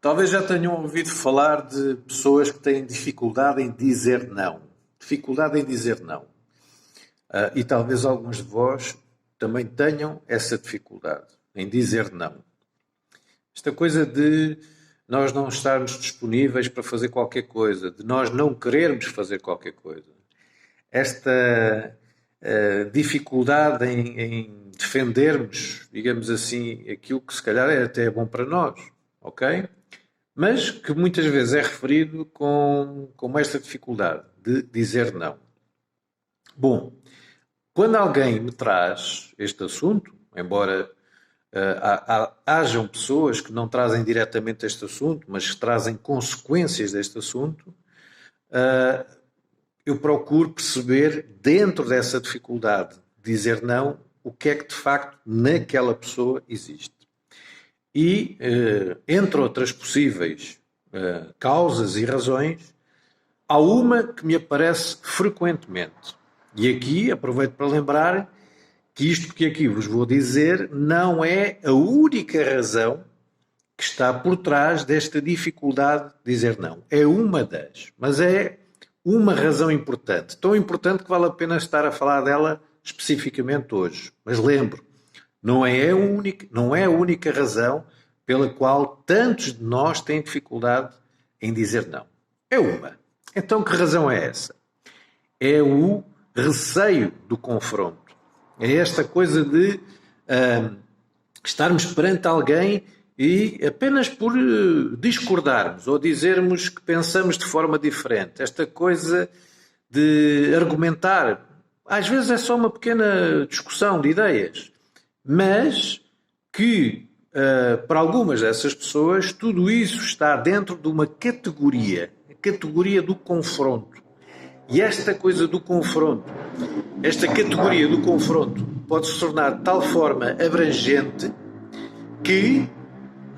Talvez já tenham ouvido falar de pessoas que têm dificuldade em dizer não. Dificuldade em dizer não. E talvez alguns de vós também tenham essa dificuldade em dizer não. Esta coisa de nós não estarmos disponíveis para fazer qualquer coisa, de nós não querermos fazer qualquer coisa. Esta dificuldade em defendermos, digamos assim, aquilo que se calhar é até bom para nós, ok? Mas que muitas vezes é referido como esta dificuldade de dizer não. Bom, quando alguém me traz este assunto, embora hajam pessoas que não trazem diretamente este assunto, mas que trazem consequências deste assunto, eu procuro perceber, dentro dessa dificuldade de dizer não, o que é que de facto naquela pessoa existe. E, entre outras possíveis causas e razões, há uma que me aparece frequentemente. E aqui aproveito para lembrar que isto que aqui vos vou dizer não é a única razão que está por trás desta dificuldade de dizer não. É uma das, mas é uma razão importante. Tão importante que vale a pena estar a falar dela especificamente hoje. Mas lembro, não é a única razão pela qual tantos de nós têm dificuldade em dizer não. É uma. Então que razão é essa? É o receio do confronto. É esta coisa de estarmos perante alguém e apenas por discordarmos ou dizermos que pensamos de forma diferente. Esta coisa de argumentar. Às vezes é só uma pequena discussão de ideias, mas que para algumas dessas pessoas tudo isso está dentro de uma categoria, a categoria do confronto. E esta coisa do confronto, esta categoria do confronto pode se tornar de tal forma abrangente que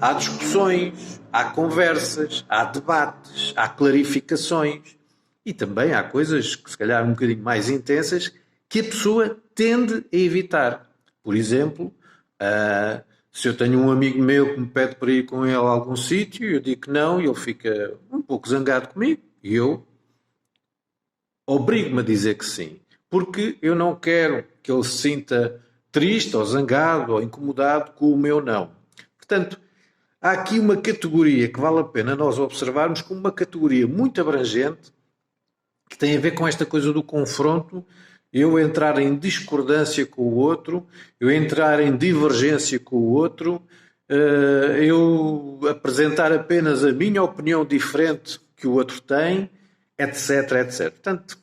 há discussões, há conversas, há debates, há clarificações e também há coisas que se calhar um bocadinho mais intensas que a pessoa tende a evitar. Por exemplo, se eu tenho um amigo meu que me pede para ir com ele a algum sítio, eu digo que não e ele fica um pouco zangado comigo e eu obrigo-me a dizer que sim, porque eu não quero que ele se sinta triste ou zangado ou incomodado com o meu não. Portanto, há aqui uma categoria que vale a pena nós observarmos como uma categoria muito abrangente que tem a ver com esta coisa do confronto, eu entrar em discordância com o outro, eu entrar em divergência com o outro, eu apresentar apenas a minha opinião diferente que o outro tem, etc, etc. Portanto,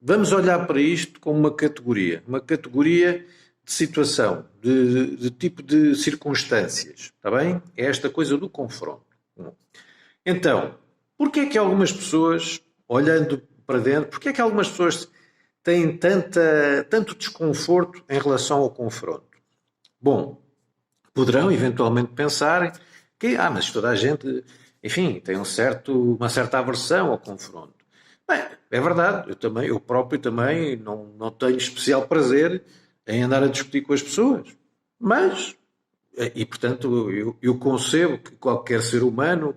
vamos olhar para isto como uma categoria de situação, de tipo de circunstâncias, está bem? É esta coisa do confronto. Então, porquê é que algumas pessoas, olhando para dentro, porquê é que algumas pessoas têm tanto desconforto em relação ao confronto? Bom, poderão eventualmente pensar que, mas toda a gente, enfim, tem uma certa aversão ao confronto. Bem, é verdade, eu próprio também não tenho especial prazer em andar a discutir com as pessoas. Mas, e portanto, eu concebo que qualquer ser humano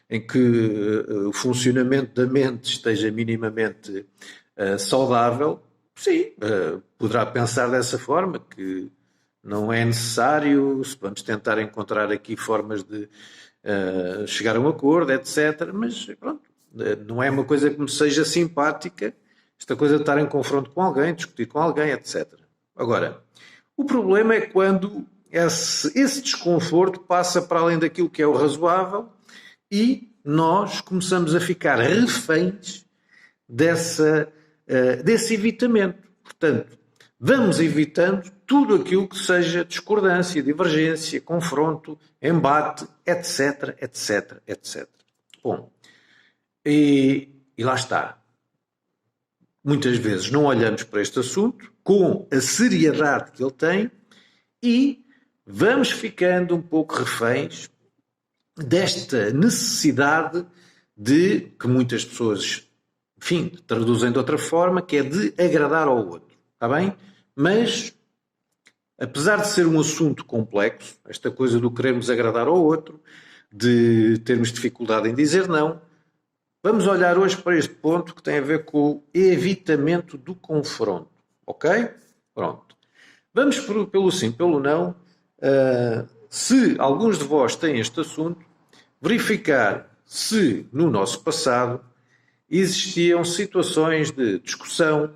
em que o funcionamento da mente esteja minimamente saudável, sim, poderá pensar dessa forma, que não é necessário, vamos tentar encontrar aqui formas de chegar a um acordo, etc. Mas pronto, não é uma coisa que me seja simpática, esta coisa de estar em confronto com alguém, discutir com alguém, etc. Agora, o problema é quando esse desconforto passa para além daquilo que é o razoável e nós começamos a ficar reféns desse evitamento. Portanto, vamos evitando tudo aquilo que seja discordância, divergência, confronto, embate, etc, etc, etc. Bom, e lá está. Muitas vezes não olhamos para este assunto com a seriedade que ele tem e vamos ficando um pouco reféns desta necessidade de, que muitas pessoas, enfim, traduzem de outra forma, que é de agradar ao outro. Está bem? Mas, apesar de ser um assunto complexo, esta coisa do querermos agradar ao outro, de termos dificuldade em dizer não. Vamos olhar hoje para este ponto que tem a ver com o evitamento do confronto, ok? Pronto. Vamos pelo sim, pelo não. Se alguns de vós têm este assunto, verificar se no nosso passado existiam situações de discussão,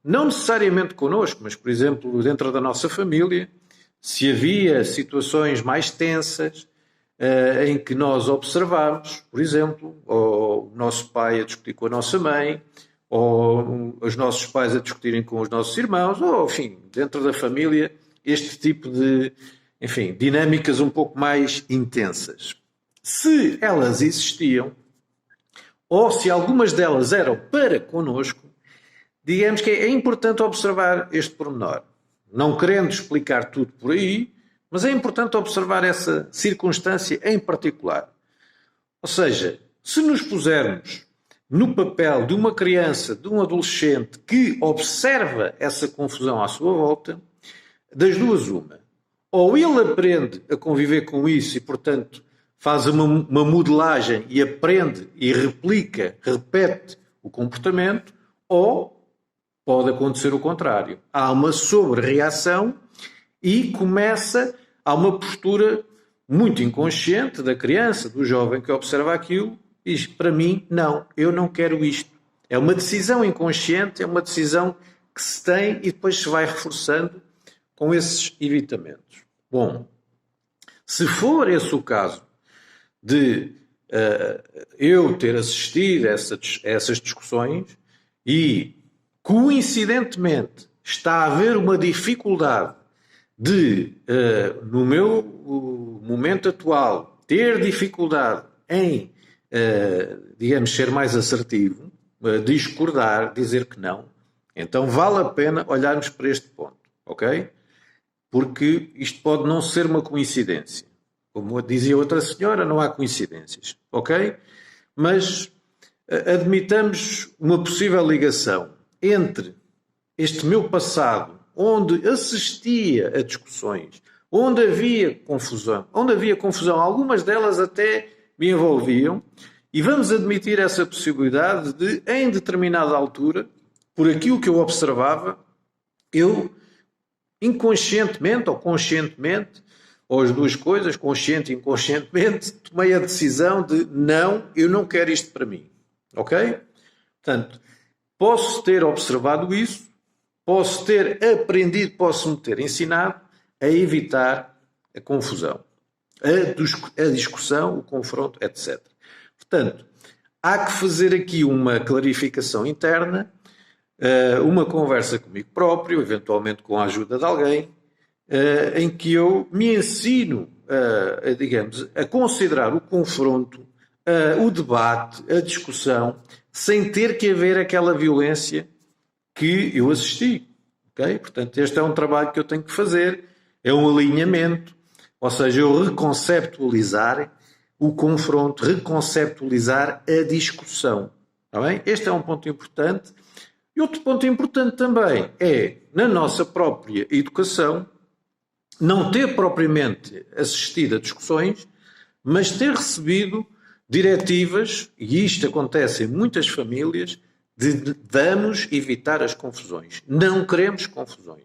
não necessariamente connosco, mas, por exemplo, dentro da nossa família, se havia situações mais tensas, em que nós observamos, por exemplo, ou o nosso pai a discutir com a nossa mãe, ou os nossos pais a discutirem com os nossos irmãos, ou, enfim, dentro da família, este tipo de, enfim, dinâmicas um pouco mais intensas. Se elas existiam, ou se algumas delas eram para connosco, digamos que é importante observar este pormenor. Não querendo explicar tudo por aí, mas é importante observar essa circunstância em particular. Ou seja, se nos pusermos no papel de uma criança, de um adolescente que observa essa confusão à sua volta, das duas uma. Ou ele aprende a conviver com isso e, portanto, faz uma modelagem e aprende e replica, repete o comportamento, ou pode acontecer o contrário. Há uma sobre-reação e há uma postura muito inconsciente da criança, do jovem que observa aquilo e diz, para mim, não, eu não quero isto. É uma decisão inconsciente, é uma decisão que se tem e depois se vai reforçando com esses evitamentos. Bom, se for esse o caso de eu ter assistido a essas discussões e, coincidentemente, está a haver uma dificuldade de, no meu momento atual, ter dificuldade em, digamos, ser mais assertivo, discordar, dizer que não, então vale a pena olharmos para este ponto, ok? Porque isto pode não ser uma coincidência. Como dizia outra senhora, não há coincidências, ok? Mas admitamos uma possível ligação entre este meu passado, onde assistia a discussões, onde havia confusão, algumas delas até me envolviam, e vamos admitir essa possibilidade de, em determinada altura, por aquilo que eu observava, eu, inconscientemente ou conscientemente, ou as duas coisas, consciente e inconscientemente, tomei a decisão de não, eu não quero isto para mim. Ok? Portanto, posso ter observado isso, posso ter aprendido, posso-me ter ensinado a evitar a confusão, a discussão, o confronto, etc. Portanto, há que fazer aqui uma clarificação interna, uma conversa comigo próprio, eventualmente com a ajuda de alguém, em que eu me ensino, digamos, a considerar o confronto, o debate, a discussão, sem ter que haver aquela violência que eu assisti. Okay? Portanto, este é um trabalho que eu tenho que fazer, é um alinhamento, ou seja, eu reconceptualizar o confronto, reconceptualizar a discussão. Está bem? Este é um ponto importante. E outro ponto importante também é, na nossa própria educação, não ter propriamente assistido a discussões, mas ter recebido diretivas, e isto acontece em muitas famílias, de vamos evitar as confusões. Não queremos confusões.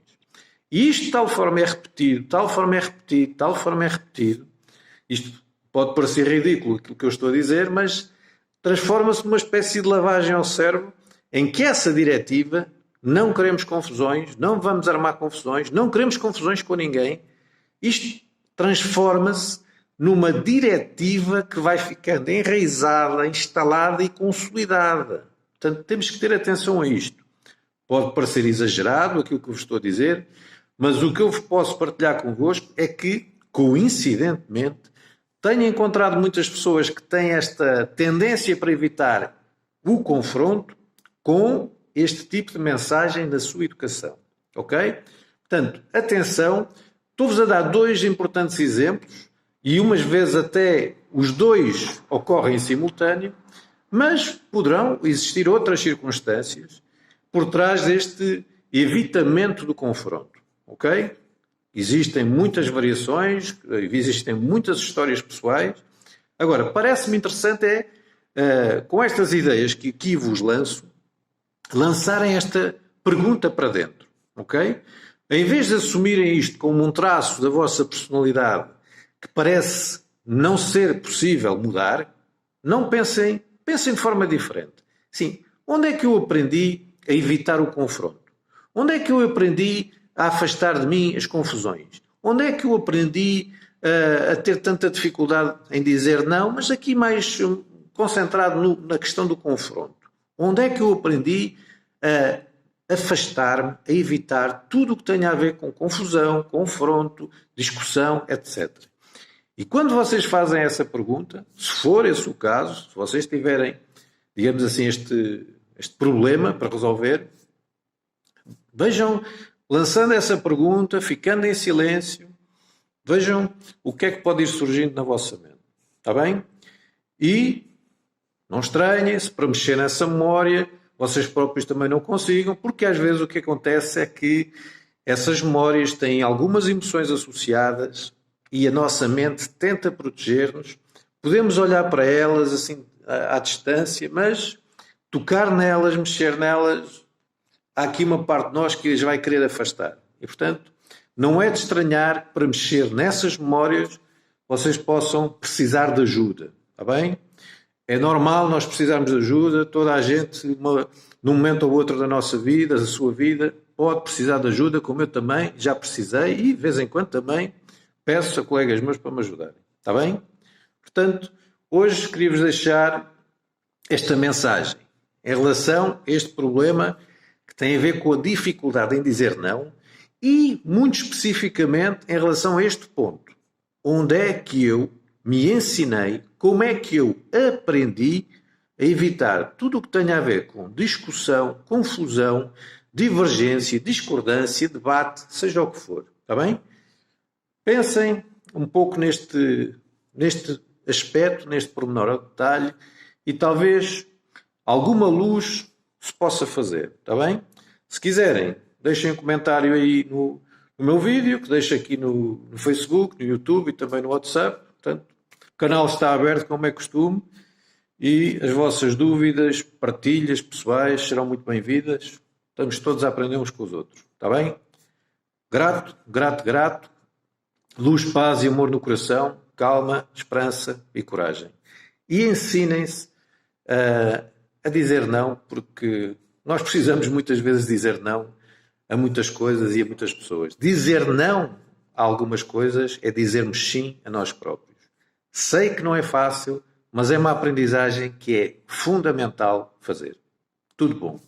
E isto de tal forma é repetido, tal forma é repetido, tal forma é repetido. Isto pode parecer ridículo aquilo que eu estou a dizer, mas transforma-se numa espécie de lavagem ao cérebro em que essa diretiva, não queremos confusões, não vamos armar confusões, não queremos confusões com ninguém, isto transforma-se numa diretiva que vai ficando enraizada, instalada e consolidada. Portanto, temos que ter atenção a isto. Pode parecer exagerado aquilo que eu vos estou a dizer, mas o que eu posso partilhar convosco é que, coincidentemente, tenho encontrado muitas pessoas que têm esta tendência para evitar o confronto com este tipo de mensagem na sua educação. Ok? Portanto, atenção, estou-vos a dar dois importantes exemplos e umas vezes até os dois ocorrem em simultâneo, mas poderão existir outras circunstâncias por trás deste evitamento do confronto. Ok? Existem muitas variações, existem muitas histórias pessoais. Agora, parece-me interessante com estas ideias que aqui vos lanço, lançarem esta pergunta para dentro, ok? Em vez de assumirem isto como um traço da vossa personalidade que parece não ser possível mudar, não pensem de forma diferente. Sim, onde é que eu aprendi a evitar o confronto? Onde é que eu aprendi a afastar de mim as confusões? Onde é que eu aprendi a ter tanta dificuldade em dizer não, mas aqui mais concentrado na questão do confronto? Onde é que eu aprendi a afastar-me, a evitar tudo o que tenha a ver com confusão, confronto, discussão, etc. E quando vocês fazem essa pergunta, se for esse o caso, se vocês tiverem, digamos assim, este problema para resolver, vejam, lançando essa pergunta, ficando em silêncio, vejam o que é que pode ir surgindo na vossa mente. Está bem? E não estranhem-se para mexer nessa memória, vocês próprios também não consigam, porque às vezes o que acontece é que essas memórias têm algumas emoções associadas e a nossa mente tenta proteger-nos. Podemos olhar para elas assim à distância, mas tocar nelas, mexer nelas, há aqui uma parte de nós que as vai querer afastar. E, portanto, não é de estranhar para mexer nessas memórias vocês possam precisar de ajuda. Está bem? É normal nós precisarmos de ajuda, toda a gente, num momento ou outro da nossa vida, da sua vida, pode precisar de ajuda, como eu também já precisei e, de vez em quando, também peço a colegas meus para me ajudarem. Está bem? Portanto, hoje queria-vos deixar esta mensagem em relação a este problema que tem a ver com a dificuldade em dizer não e, muito especificamente, em relação a este ponto. Onde é que eu me ensinei, como é que eu aprendi a evitar tudo o que tenha a ver com discussão, confusão, divergência, discordância, debate, seja o que for. Está bem? Pensem um pouco neste aspecto, neste pormenor ao detalhe, e talvez alguma luz se possa fazer. Está bem? Se quiserem, deixem um comentário aí no meu vídeo, que deixo aqui no Facebook, no YouTube e também no WhatsApp. Portanto, o canal está aberto, como é costume, e as vossas dúvidas, partilhas pessoais serão muito bem-vindas. Estamos todos a aprender uns com os outros. Está bem? Grato, grato, grato. Luz, paz e amor no coração, calma, esperança e coragem. E ensinem-se a dizer não, porque nós precisamos muitas vezes dizer não a muitas coisas e a muitas pessoas. Dizer não a algumas coisas é dizermos sim a nós próprios. Sei que não é fácil, mas é uma aprendizagem que é fundamental fazer. Tudo bom.